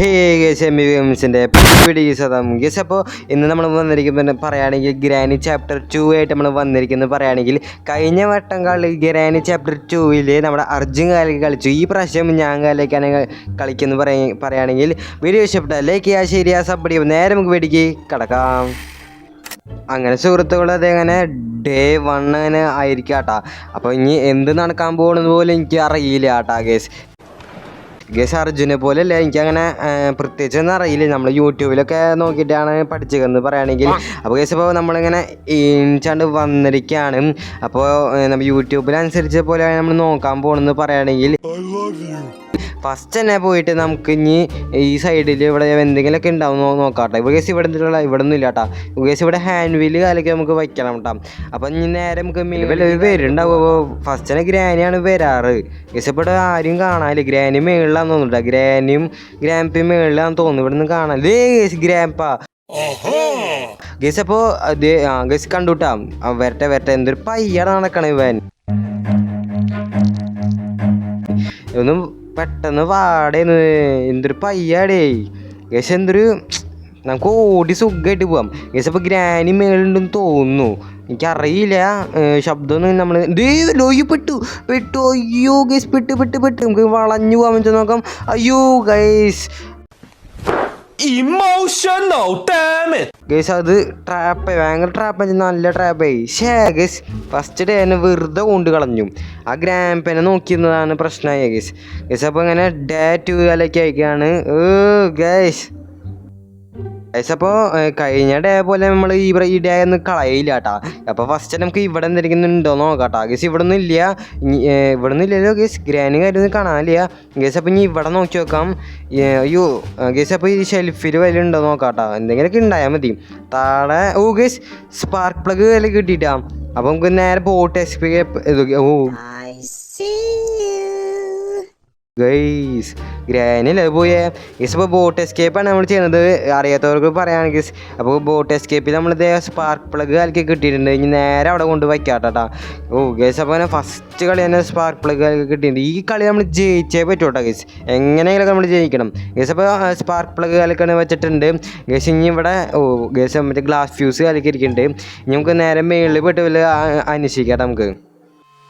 Hey guys M ഗെയിംസിൻ്റെ video സദാം guys. അപ്പോൾ ഇന്ന് നമ്മൾ വന്നിരിക്കുന്നത് പറയുകയാണെങ്കിൽ ഗ്രാനി ചാപ്റ്റർ 2 ആയിട്ട് നമ്മൾ വന്നിരിക്കുന്നത് പറയുകയാണെങ്കിൽ കഴിഞ്ഞ വട്ടം ഗ്രാനി ചാപ്റ്റർ 2 നമ്മുടെ അർജുൻ കാലേക്ക് കളിച്ചു. ഈ പ്രാവശ്യം ഞാൻ കാലേക്കാണ് കളിക്കുന്നത് പറയുകയാണെങ്കിൽ വീഡിയോ ഇഷ്ടപ്പെട്ടാൽ ലൈക്ക് ചെയ്യുക, ശരിയാ സബ് ചെയ്യുക. നേരെ നമുക്ക് വീഡിയോക്ക് കിടക്കാം. അങ്ങനെ സുഹൃത്തുക്കൾ അതെങ്ങനെ ഡേ 1 അങ്ങനെ ആയിരിക്കും കേട്ടോ. അപ്പോൾ ഇനി എന്ത് നടക്കാൻ പോകുന്നത് പോലും എനിക്ക് അറിയില്ല കേട്ടോ ഗേസ്. അർജുനെ പോലെ അല്ല, എനിക്കങ്ങനെ പ്രത്യേകിച്ചൊന്നും അറിയില്ല. നമ്മൾ യൂട്യൂബിലൊക്കെ നോക്കിയിട്ടാണ് പഠിച്ചതെന്ന് പറയുകയാണെങ്കിൽ. അപ്പോൾ ഗേസ് ഇപ്പോൾ നമ്മളിങ്ങനെ ഇൻചാണ്ട് വന്നിരിക്കുകയാണ്. അപ്പോൾ നമ്മൾ യൂട്യൂബിലനുസരിച്ച് പോലെ നമ്മൾ നോക്കാൻ പോകണമെന്ന് പറയുകയാണെങ്കിൽ ഫസ്റ്റ് തന്നെ പോയിട്ട് നമുക്ക് ഇനി ഈ സൈഡിൽ ഇവിടെ എന്തെങ്കിലുമൊക്കെ ഉണ്ടാവും നോക്കാട്ടെ. ഇപ്പോൾ ഗേസ് ഇവിടെ ഒന്നും ഇല്ല കേട്ടോ ഗേസ്. ഇവിടെ ഹാൻഡ് വീല് കാലൊക്കെ നമുക്ക് വയ്ക്കണം കേട്ടോ. അപ്പം ഇനി നേരെ നമുക്ക് വരുന്നുണ്ടാവും. ഫസ്റ്റ് തന്നെ ഗ്രാനിയാണ് വരാറ് ഗേസ്. ഇവിടെ ആരും കാണാനില്ല. ഗ്രാനി മേളിലാന്ന് തോന്നുന്നുണ്ടോ, ഗ്രാനിയും ഗ്രാൻപയും മേളിലാന്ന് തോന്നുന്നു. ഇവിടെ നിന്ന് കാണാനില്ലേ ഗേസ് ഗ്രാൻപ ഗേസ്. അപ്പോൾ അത് ഗേസ് കണ്ടുട്ടാ വരട്ടെ എന്തൊരു പയ്യാണ് നടക്കണം ഇവൻ. ഒന്നും പെട്ടെന്ന് വാടേന്ന്, എന്തൊരു പയ്യാടേ ഗേസ്. എന്തൊരു നമുക്ക് ഓടി സുഖമായിട്ട് പോവാം ഗേസ്. അപ്പോൾ ഗ്രാനി മേളുണ്ടെന്ന് തോന്നുന്നു, എനിക്കറിയില്ല. ശബ്ദമൊന്നും നമ്മൾ ലോയി പെട്ടു അയ്യോ ഗേസ്, പെട്ട് നമുക്ക് വളഞ്ഞു പോകാൻ പറ്റും നോക്കാം. അയ്യോ ഗൈസ്, Emotional damage. ഗേസ് അത് ട്രാപ്പ്, ഭയങ്കര ട്രാപ്പ്, നല്ല ട്രാപ്പായി. ഷേ ഗേസ്, ഫസ്റ്റ് ഡേ തന്നെ വെറുതെ കൊണ്ട് കളഞ്ഞു. ആ ഗ്രാൻപനെ നോക്കിയിരുന്നതാണ് പ്രശ്നമായി ഗേസ്. അപ്പോൾ അങ്ങനെ ഡേ 2 കാലൊക്കെ ആയിക്കാണ് ഗേസ്. അപ്പോൾ കഴിഞ്ഞ ഡേ പോലെ നമ്മൾ ഈ ഡേ ഒന്നും കളയില്ല കേട്ടോ. അപ്പോൾ ഫസ്റ്റ് നമുക്ക് ഇവിടെ എന്തെങ്കിലും നോക്കാട്ടോ ഗേസ്. ഇവിടെ ഒന്നും ഇല്ലല്ലോ ഗേസ്. ഗ്രാനി കാര്യം കാണാനില്ല ഗേസ്. അപ്പോൾ ഇനി ഇവിടെ നോക്കി നോക്കാം. അയ്യോ ഗേസ്, അപ്പോൾ ഈ ഷെൽഫിൽ വല്ല ഉണ്ടോ നോക്കാട്ടോ. എന്തെങ്കിലുമൊക്കെ ഉണ്ടായാൽ മതി താഴെ. ഗേസ് സ്പാർക്ക് പ്ലഗ് വില കിട്ടിയിട്ടാ. അപ്പോൾ നമുക്ക് നേരെ ബോട്ട് ഗൈസ് ഗ്രാനില്ല പോയേ ഗേസ്. അപ്പോൾ ബോട്ട് എസ്കേപ്പാണ് നമ്മൾ ചെയ്യുന്നത്, അറിയാത്തവർക്ക് പറയുകയാണ് ഗേസ്. അപ്പോൾ ബോട്ട് എസ്കേപ്പിൽ നമ്മളിത് സ്പാർക്ക് പ്ലഗ് കാലൊക്കെ കിട്ടിയിട്ടുണ്ട്. ഇനി നേരെ അവിടെ കൊണ്ട് വയ്ക്കാട്ടോ. ഗേസ് അപ്പോൾ അങ്ങനെ ഫസ്റ്റ് കളി തന്നെ സ്പാർക്ക് പ്ലഗ് കാലൊക്കെ കിട്ടിയിട്ടുണ്ട്. ഈ കളി നമ്മൾ ജയിച്ചേ പറ്റൂട്ടോ ഗേസ്, എങ്ങനെയെങ്കിലും നമ്മൾ ജയിക്കണം ഗേസ്. അപ്പോൾ സ്പാർക്ക് പ്ലഗ് കാലൊക്കെ വെച്ചിട്ടുണ്ട് ഗേസ്. ഇനി ഇവിടെ ഗേസ് മറ്റേ ഗ്ലാസ് ഫ്യൂസ് കാലൊക്കെ ഇരിക്കുന്നുണ്ട്. ഇനി നമുക്ക് നേരെ മേളിൽ പോയിട്ട് വല്ല അന്വേഷിക്കാം നമുക്ക്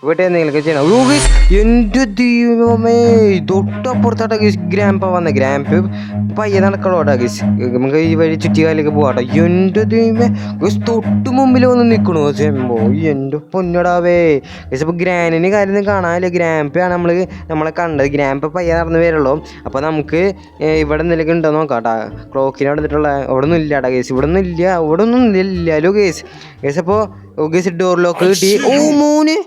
ഇവിടെ എന്തെങ്കിലുമൊക്കെ ചെയ്യണം. എൻ്റെ ദൈവമേ, തൊട്ടപ്പുറത്താട്ടോ ഗീസ് ഗ്രാൻപ വന്നത്. ഗ്രാൻപ് പയ്യെ നടക്കണോട്ടാ ഗീസ്. നമുക്ക് ഈ വഴി ചുറ്റിക്കാലേക്ക് പോകാട്ടോ. എൻ്റെ ദൈവമേ ഗീസ്, തൊട്ട് മുമ്പിൽ വന്ന് നിൽക്കണോ ചെമ്പോ, എൻ്റെ പൊന്നടാവേ ഗീസ്. അപ്പോൾ ഗ്രാനിന് കാര്യം കാണാനില്ല. ഗ്രാൻപയാണ് നമ്മളെ കണ്ടത്. ഗ്രാൻപ പയ്യെ നടന്ന് വരുള്ളൂ. അപ്പോൾ നമുക്ക് ഇവിടെ എന്തെങ്കിലുമൊക്കെ ഉണ്ടോ നോക്കാട്ടോ. ക്ലോക്കിന് അവിടെ നിന്നിട്ടുള്ള അവിടെ ഒന്നും ഇല്ലാട്ടാ ഗീസ്. ഇവിടെ ഒന്നും ഇല്ലല്ലോ ഗീസ്. അപ്പോൾ ഗീസ് ഡോർ ലോക്ക് കിട്ടി. മോന്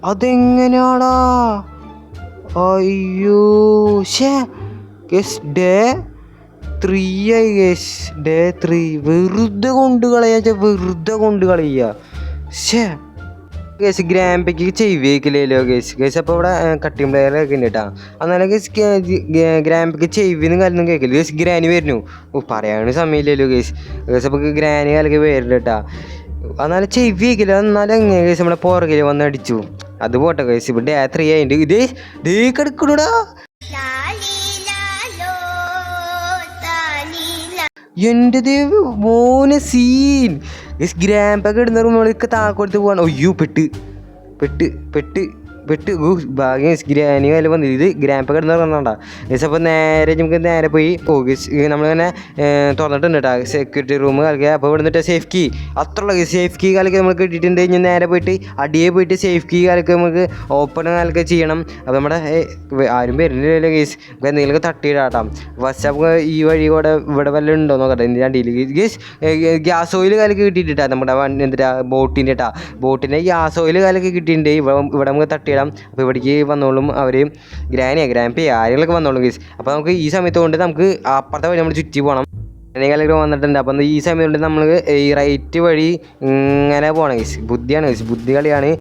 അതെങ്ങനെയാടാ, അയ്യോ ഷേ ഗേസ്. ഡേ 3 ആയി ഗേസ്. ഡേ 3 വെറുതെ കൊണ്ട് കളയുക ഷേ ഗേസ്. ഗ്രാൻപയ്ക്ക് ചെവിക്കില്ലല്ലോ ഗേസ്. അപ്പോൾ ഇവിടെ കട്ടിങ് പ്ലെയറൊക്കെ ഉണ്ട് കേട്ടോ. എന്നാലും ഗേസ് ഗ്രാൻപയ്ക്ക് ചെവിന്നും കാലൊന്നും കേൾക്കില്ല ഗേസ്. ഗ്രാനി വരുന്നു, പറയാനും സമയമില്ലല്ലോ ഗേസ്. അപ്പോൾ ഗ്രാനി കാലൊക്കെ വരില്ല കേട്ടോ. എന്നാലും ചെവി കേൾക്കില്ല. എന്നാലും എങ്ങനെ ഗേസ് നമ്മുടെ പുറകിൽ വന്ന് അടിച്ചു. അത് പോട്ടെ ഗേസ്. ഇവിടെ 3 ആയിട്ട് ഇതേ കിടക്കണൂടാ. എൻ്റെ ദേവ് മോനെ സീൻ ഗേസ്. ഗ്രാൻപൊക്കെ ഇടുന്ന റൂമുകളൊക്കെ താക്കോടുത്ത് പോവാണ്. അയ്യോ പെട്ട് ഭാഗ്യം ഗ്രാനി കാലം വന്നത്. ഇത് ഗ്രാൻപ കിടന്ന് പറഞ്ഞാ ഗേസ്. അപ്പോൾ നമുക്ക് നേരെ പോയി ഗേസ്. നമ്മളിങ്ങനെ തുറന്നിട്ടുണ്ട് കേട്ടോ സെക്യൂരിറ്റി റൂം കളിക്കുക. അപ്പോൾ ഇവിടെ നിന്നിട്ട് സേഫ് കീ അത്രയുള്ള സേഫ് കീ കാലൊക്കെ നമ്മൾ കിട്ടിയിട്ടുണ്ട്. ഇനി നേരെ പോയിട്ട് അടിയെ പോയിട്ട് സേഫ് കീ കാലൊക്കെ നമുക്ക് ഓപ്പൺ കാലൊക്കെ ചെയ്യണം. അപ്പോൾ നമ്മുടെ ആരും വരുന്നില്ലല്ലോ ഗേസ്. നമുക്ക് എന്തെങ്കിലുമൊക്കെ തട്ടിയിടാട്ടോ. ഫസ്റ്റ് നമുക്ക് ഈ വഴി കൂടെ ഇവിടെ വല്ല ഉണ്ടോ നോക്കട്ടെ. ഇതിൻ്റെ അടിയിൽ ഗേസ് ഗ്യാസ് ഓയിൽ കാലൊക്കെ കിട്ടിയിട്ടാ നമ്മുടെ എന്താ ബോട്ടിൻ്റെ ബോട്ടിൻ്റെ ഗ്യാസ് ഓയിൽ കാലൊക്കെ കിട്ടിയിട്ടുണ്ട്. ഇവിടെ നമുക്ക് തട്ടിയിടാം. അപ്പോൾ ഇവിടേക്ക് വന്നോളും അവർ. ഗ്രാൻപ ആരെങ്കിലൊക്കെ വന്നോളും ഗേസ്. അപ്പോൾ നമുക്ക് ഈ സമയത്ത് കൊണ്ട് നമുക്ക് അപ്പുറത്തെ വഴി നമ്മൾ ചുറ്റി പോകണം. കാലൊക്കെ വന്നിട്ടുണ്ട്. അപ്പം ഈ സമയം കൊണ്ട് നമ്മൾ ഈ റൈറ്റ് വഴി ഇങ്ങനെ പോകണം ഗേസ്. ബുദ്ധിയാണ് ഗേസ്, ബുദ്ധി കളിയാണ്.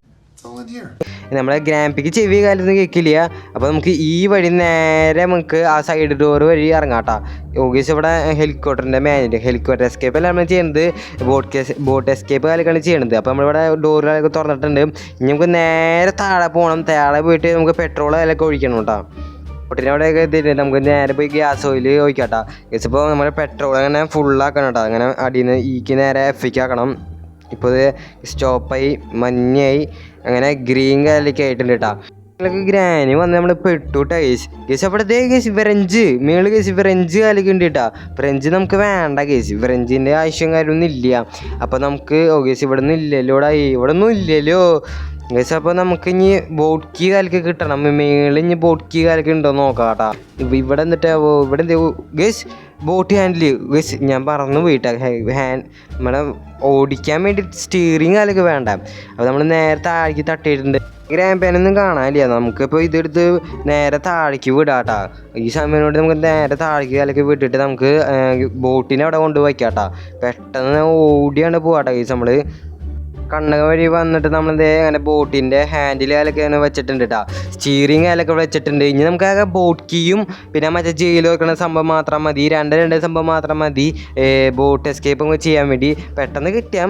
നമ്മളെ ഗ്രാൻപയ്ക്ക് ചെവി കാലൊന്നും കേൾക്കില്ല. അപ്പോൾ നമുക്ക് ഈ വഴി നേരെ നമുക്ക് ആ സൈഡ് ഡോർ വഴി ഇറങ്ങാട്ടോ. ഗേസ് ഇവിടെ ഹെലികോപ്റ്റർ എസ്കേപ്പ് അല്ല നമ്മൾ ചെയ്യുന്നത്, ബോട്ട് എസ്കേപ്പ് കാലൊക്കെയാണ് ചെയ്യണത്. അപ്പോൾ നമ്മളിവിടെ ഡോറുകളൊക്കെ തുറന്നിട്ടുണ്ട്. ഇനി നമുക്ക് നേരെ താഴെ പോകണം. താഴെ പോയിട്ട് നമുക്ക് പെട്രോൾ കാലൊക്കെ ഒഴിക്കണം കേട്ടോ. ബോട്ടിൻ്റെ അവിടെയൊക്കെ എത്തിയിട്ട് നമുക്ക് നേരെ പോയി ഗ്യാസ് ഓയിൽ ഒഴിക്കാട്ടോ ഗൈസ്. ഇപ്പോൾ നമ്മുടെ പെട്രോൾ അങ്ങനെ ഫുള്ളാക്കണം കേട്ടോ. അങ്ങനെ അടിയിൽ നിന്ന് ഈക്ക് നേരെ എഫിക്ക് ആക്കണം. ഇപ്പോൾ ഇത് സ്റ്റോപ്പായി മഞ്ഞായി അങ്ങനെ ഗ്രീൻ കളറിലേക്ക് ആയിട്ടുണ്ട് കേട്ടോ. നിങ്ങൾക്ക് ഗ്രാനി വന്ന് നമ്മൾ പെട്ടു കേസ്. അപ്പോഴത്തേ കേസ് ഫ്രഞ്ച് മേള് കേസ് ഫ്രഞ്ച് കാലൊക്കെ ഉണ്ട് കേട്ടോ. ഫ്രഞ്ച് നമുക്ക് വേണ്ട കേസ്, ഫ്രഞ്ചിൻ്റെ ആവശ്യം കാര്യമൊന്നും ഇല്ല. അപ്പോൾ നമുക്ക് കേസ് ഇവിടെ ഒന്നും ഇല്ലല്ലോ, ഇവിടെ ഒന്നും ഇല്ലല്ലോ ഗൈസ്. അപ്പോൾ നമുക്ക് ഇനി ബോട്ട്കി കാലൊക്കെ കിട്ടണം. മേളിൽ ഇനി ബോട്ട്കി കാലൊക്കെ ഉണ്ടോ നോക്കാം കേട്ടോ. ഇവിടെ എന്നിട്ടാവോ ഇവിടെ എന്ത് ഗൈസ് ബോട്ട് ഹാൻഡിൽ ഗൈസ് ഞാൻ പറഞ്ഞു പോയിട്ടാ. നമ്മളെ ഓടിക്കാൻ വേണ്ടി സ്റ്റിയറിങ് കാലൊക്കെ വേണ്ട. അപ്പോൾ നമ്മൾ നേരെ താഴേക്ക് തട്ടിയിട്ടുണ്ട്. ഗ്രാൻഡ് പാനൊന്നും കാണാനില്ല. നമുക്കിപ്പോൾ ഇതെടുത്ത് നേരെ താഴേക്ക് വിടാട്ടാ. ഈ സമയം കൊണ്ട് നമുക്ക് നേരെ താഴേക്ക് കാലൊക്കെ വിട്ടിട്ട് നമുക്ക് ബോട്ടിനെ അവിടെ കൊണ്ടുപോയി വയ്ക്കാട്ടാ. പെട്ടെന്ന് ഓടിയാണ് പോവാട്ടാ ഗൈസ്. നമ്മൾ കണ്ണക വഴി വന്നിട്ട് നമ്മളിതേ അങ്ങനെ ബോട്ടിൻ്റെ ഹാൻഡിൽ കാലൊക്കെ അങ്ങനെ വെച്ചിട്ടുണ്ട് കേട്ടോ. സ്റ്റിയറിങ് കാലൊക്കെ വെച്ചിട്ടുണ്ട്. ഇനി നമുക്ക് ബോട്ട് കീയും പിന്നെ മറ്റേ ജയിൽ വെക്കുന്ന സംഭവം മാത്രം മതി. രണ്ട് സംഭവം മാത്രം മതി ബോട്ട് എസ്കേപ്പ് ചെയ്യാൻ വേണ്ടി. പെട്ടെന്ന് കിട്ടിയാൽ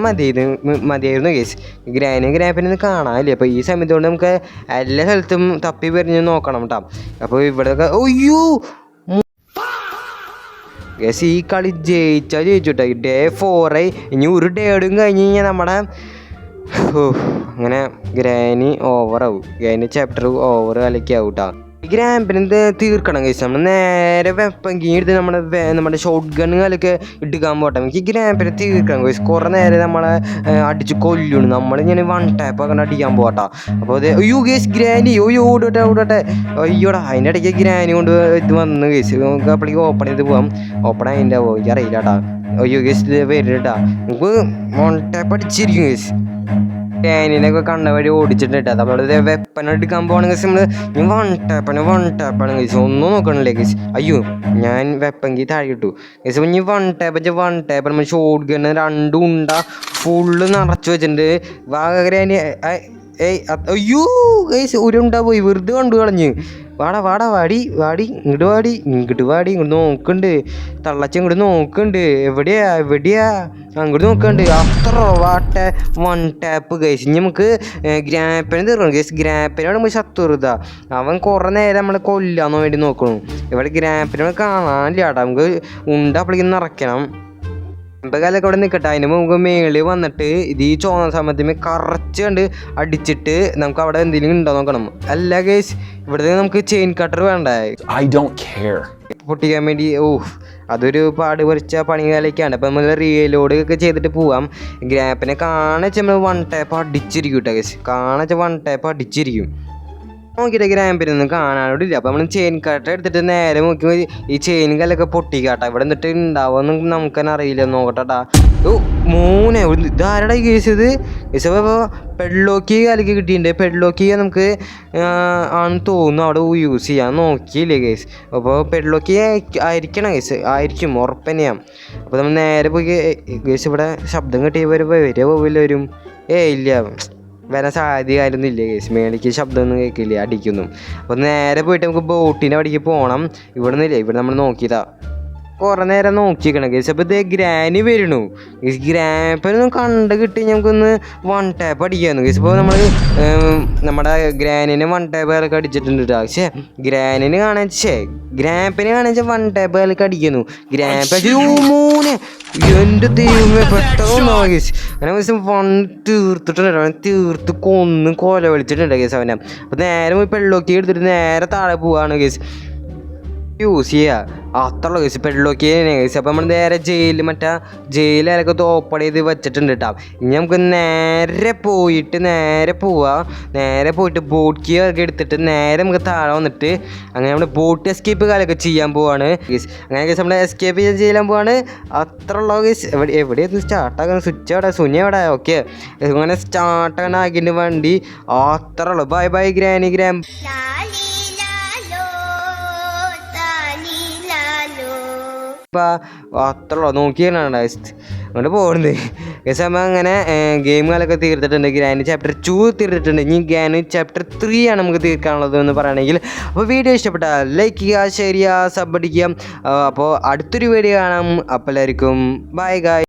മതിയായിരുന്നു കേസ്. ഗ്രാപ്പിനൊന്നും കാണാനില്ല. അപ്പോൾ ഈ സമയത്ത് കൊണ്ട് നമുക്ക് എല്ലാ സ്ഥലത്തും തപ്പി പറഞ്ഞ് നോക്കണം കേട്ടോ. അപ്പോൾ ഇവിടെയൊക്കെ ഒയ്യോ ഗസ് ഈ കളി ജയിച്ചാൽ ജയിച്ചു കേട്ടോ. ഡേ 4 ഇനി ഒരു ഡേടും കഴിഞ്ഞ് കഴിഞ്ഞാൽ നമ്മുടെ അങ്ങനെ ഗ്രാനി ഓവറാവും. ഗ്രാനി ചാപ്റ്റർ ഓവർ കളിക്കാവും കേട്ടോ. ഗ്രാമ്പിനെന്ത് തീർക്കണം കഴിച്ചു. നമ്മൾ നേരെ വെപ്പങ്കി എടുത്ത് നമ്മുടെ ഷോട്ട് ഗണ്ണുകളൊക്കെ ഇടുക്കാൻ പോട്ടെ. എനിക്ക് ഗ്രാമ്പിനെ തീർക്കണം കഴിച്ചു. കുറേ നേരം നമ്മളെ അടിച്ച് കൊല്ലുന്നു. നമ്മളിങ്ങനെ 1 ടാപ്പ് അങ്ങനെ അടിക്കാൻ പോകട്ടോ. അപ്പോൾ അത് അയ്യോ ഗേസ് ഗ്രാനി ഓടട്ടെ അയ്യോടാ. അതിൻ്റെ ഇടയ്ക്ക് ഗ്രാനി കൊണ്ട് ഇത് വന്ന് കഴിച്ചു. നമുക്ക് അപ്പോഴേക്ക് ഓപ്പൺ ചെയ്ത് പോകാം. ഓപ്പൺ അതിൻ്റെ എനിക്ക് അറിയില്ല കേട്ടോ. അയ്യോ ഗേസ് ഇത് വരും കേട്ടോ. നമുക്ക് 1 ടാപ്പ് അടിച്ചിരിക്കും ഗേസ്. ഗ്രാനിനൊക്കെ കണ്ട വഴി ഓടിച്ചിട്ട് കേട്ടോ. നമ്മളിത് വെപ്പൻ എടുക്കാൻ പോകണമെങ്കിൽ നമ്മൾ 1 ടാപ്പാണ് കേസ്. ഒന്നും നോക്കണില്ലേ കേസ്. അയ്യോ ഞാൻ വെപ്പങ്കി താഴെ ഇട്ടു കേസ്. ഇനി 1 ടാപ്പ് നമ്മൾ ഷോട്ട് ഗണ്ണ് 2 ഉണ്ട ഫുള്ള് നിറച്ച് വെച്ചിട്ടുണ്ട്. ഗ്രാനി അയ്യോ കേസ് ഉരുണ്ടാ പോയി വെറുതെ കണ്ടു കളഞ്ഞ്. വാടി ഇങ്ങോട്ട് നോക്കുന്നുണ്ട്. തള്ളച്ച ഇങ്ങോട്ട് നോക്കുന്നുണ്ട്. എവിടെയാ അങ്ങോട്ട് നോക്കണ്ട്. അത്ര 1 ടാപ്പ് കഴിച്ച്. ഇനി നമുക്ക് ഗ്രാപ്പിനെ തീർക്കണം കേസ്. ഗ്രാപ്പിനോട് നമുക്ക് ശത്രുത. അവൻ കുറേ നേരം നമ്മളെ കൊല്ലാന്ന് വേണ്ടി നോക്കണു. ഇവിടെ ഗ്രാപ്പിനോട് കാണാനില്ല കേട്ടോ. നമുക്ക് അപ്പോഴേക്കും നിറയ്ക്കണം. കാലൊക്കെ അവിടെ നിൽക്കട്ടെ. അതിന് നമുക്ക് മേളിൽ വന്നിട്ട് ഇത് ഈ ചോന്ന സമയത്ത് കറച്ച് കണ്ട് അടിച്ചിട്ട് നമുക്ക് അവിടെ എന്തെങ്കിലും ഉണ്ടോ നോക്കണം. അല്ല കേസ് ഇവിടെ നമുക്ക് ചെയിൻ കട്ടർ വേണ്ടേ പൊട്ടിക്കാൻ വേണ്ടി. അതൊരു പാട് പൊരിച്ച പണികാലൊക്കെയാണ്. അപ്പം നമ്മൾ റീലോഡ് ഒക്കെ ചെയ്തിട്ട് പോവാം. ഗ്രാപ്പിനെ കാണിച്ച് നമ്മൾ 1 ടാപ്പ് അടിച്ചിരിക്കും കേട്ടോ കേസ്. 1 ടാപ്പ് അടിച്ചിരിക്കും. നോക്കിയിട്ട് ഗ്രാമ്പിനൊന്നും കാണാനോടില്ല. അപ്പോൾ നമ്മൾ ചെയിൻ കട്ടർ എടുത്തിട്ട് നേരെ നോക്കി ഈ ചെയിൻ കല്ലൊക്കെ പൊട്ടിക്കാട്ടോ. ഇവിടെ എന്നിട്ട് ഉണ്ടാവുമെന്ന് നമുക്ക് തന്നെ അറിയില്ല. നോക്കട്ടാ. മൂന്നെ ഇതാരുടെ കേസ് ഇത് കേസ്. അപ്പോൾ പെഡ്ലോക്കി കലക്ക് കിട്ടിയിട്ടുണ്ട്. പെഡ്ലോക്കി നമുക്ക് ആണെന്ന് തോന്നുന്നു അവിടെ യൂസ് ചെയ്യാൻ നോക്കിയില്ലേ കേസ്. അപ്പോൾ പെഡ്ലോക്കി ആയിരിക്കണം കേസ്. ആയിരിക്കും ഉറപ്പന്നെയാണ്. അപ്പോൾ നമ്മൾ നേരെ പോയി കേസ്. ഇവിടെ ശബ്ദം കിട്ടിയവർ വരും. ഇല്ല വരാൻ സാധ്യത കാര്യമൊന്നും ഇല്ല കേസ്. മേളിക്ക് ശബ്ദമൊന്നും കേൾക്കില്ല അടിക്കുന്നു. അപ്പോൾ നേരെ പോയിട്ട് നമുക്ക് ബോട്ടിൻ്റെ അവിടേക്ക് പോകണം. ഇവിടെ നിന്നില്ല. ഇവിടെ നമ്മൾ നോക്കിയതാ കുറേ നേരം നോക്കിക്കണം കേസ്. അപ്പോൾ ഇതേ ഗ്രാനി വരണു. ഗ്രാപ്പിനൊന്നും കണ്ട് കിട്ടി നമുക്കൊന്ന് 1 ടാപ്പ് അടിക്കായിരുന്നു കേസ്. ഇപ്പോൾ നമ്മൾ നമ്മുടെ ഗ്രാനിനെ 1 ടാപ്പ് കാലൊക്കെ അടിച്ചിട്ടുണ്ട് കേട്ടോ. പക്ഷേ ഗ്രാനിന് ഗ്രാപ്പിനെ കാണിച്ചാൽ 1 ടാപ്പ് കാലൊക്കെ അടിക്കുന്നു. ഗ്രാപ്പ് മൂന്ന് എൻ്റെ ദൈവമേ പെട്ടെന്ന് കേസ്. അങ്ങനെ കേസ് 1 തീർത്ത് കൊല വിളിച്ചിട്ടുണ്ട് കേസ് അവനെ. അപ്പോൾ നേരെ പോയി പെള്ളോക്കി എടുത്തിട്ട് നേരെ താഴെ പോവാണ് കേസ്. യൂസ് ചെയ്യുക അത്രയുള്ള കേസ്. പെഡ്ലോക്കി കേസ്. അപ്പോൾ നമ്മൾ നേരെ ജയിലിലൊക്കെ ഓപ്പൺ ചെയ്ത് വെച്ചിട്ടുണ്ട് കേട്ടോ. ഇനി നമുക്ക് നേരെ പോയിട്ട് ബോട്ട് കീ ഒക്കെ എടുത്തിട്ട് നേരെ നമുക്ക് താഴെ വന്നിട്ട് അങ്ങനെ നമ്മൾ ബോട്ട് എസ്കേപ്പ് കാലൊക്കെ ചെയ്യാൻ പോവാണ് കേസ്. അങ്ങനെ കേസ് നമ്മൾ എസ്കേപ്പ് ചെയ്യാൻ പോവാണ്. അത്രയുള്ള കേസ്. എവിടെയായിരുന്നു സ്റ്റാർട്ടാക്കുന്ന സ്വിച്ച് എവിടെ സുനി എവിടെ ഓക്കെ. അങ്ങനെ സ്റ്റാർട്ടാക്കാൻ ആക്കിയിട്ട് വണ്ടി അത്രയുള്ളൂ. ബൈ ഗ്രാനി ഗ്രാം. അത്രയുള്ളൂ നോക്കിയാണ് അങ്ങോട്ട് പോകുന്നത് കേസ്. നമ്മൾ അങ്ങനെ ഗെയിമുകളൊക്കെ തീർത്തിട്ടുണ്ട്. Granny chapter 2 തീർത്തിട്ടുണ്ട്. ഇനി ഗ്രാനി ചാപ്റ്റർ 3 ആണ് നമുക്ക് തീർക്കാനുള്ളത് എന്ന് പറയുകയാണെങ്കിൽ. അപ്പോൾ വീഡിയോ ഇഷ്ടപ്പെട്ടാൽ ലൈക്ക് ചെയ്യുക, ഷെയർ ചെയ്യുക, സബ് അടിക്കുക. അപ്പോൾ അടുത്തൊരു വീഡിയോ കാണാം. അപ്പോൾ എല്ലാവർക്കും ബൈ ഗായ്.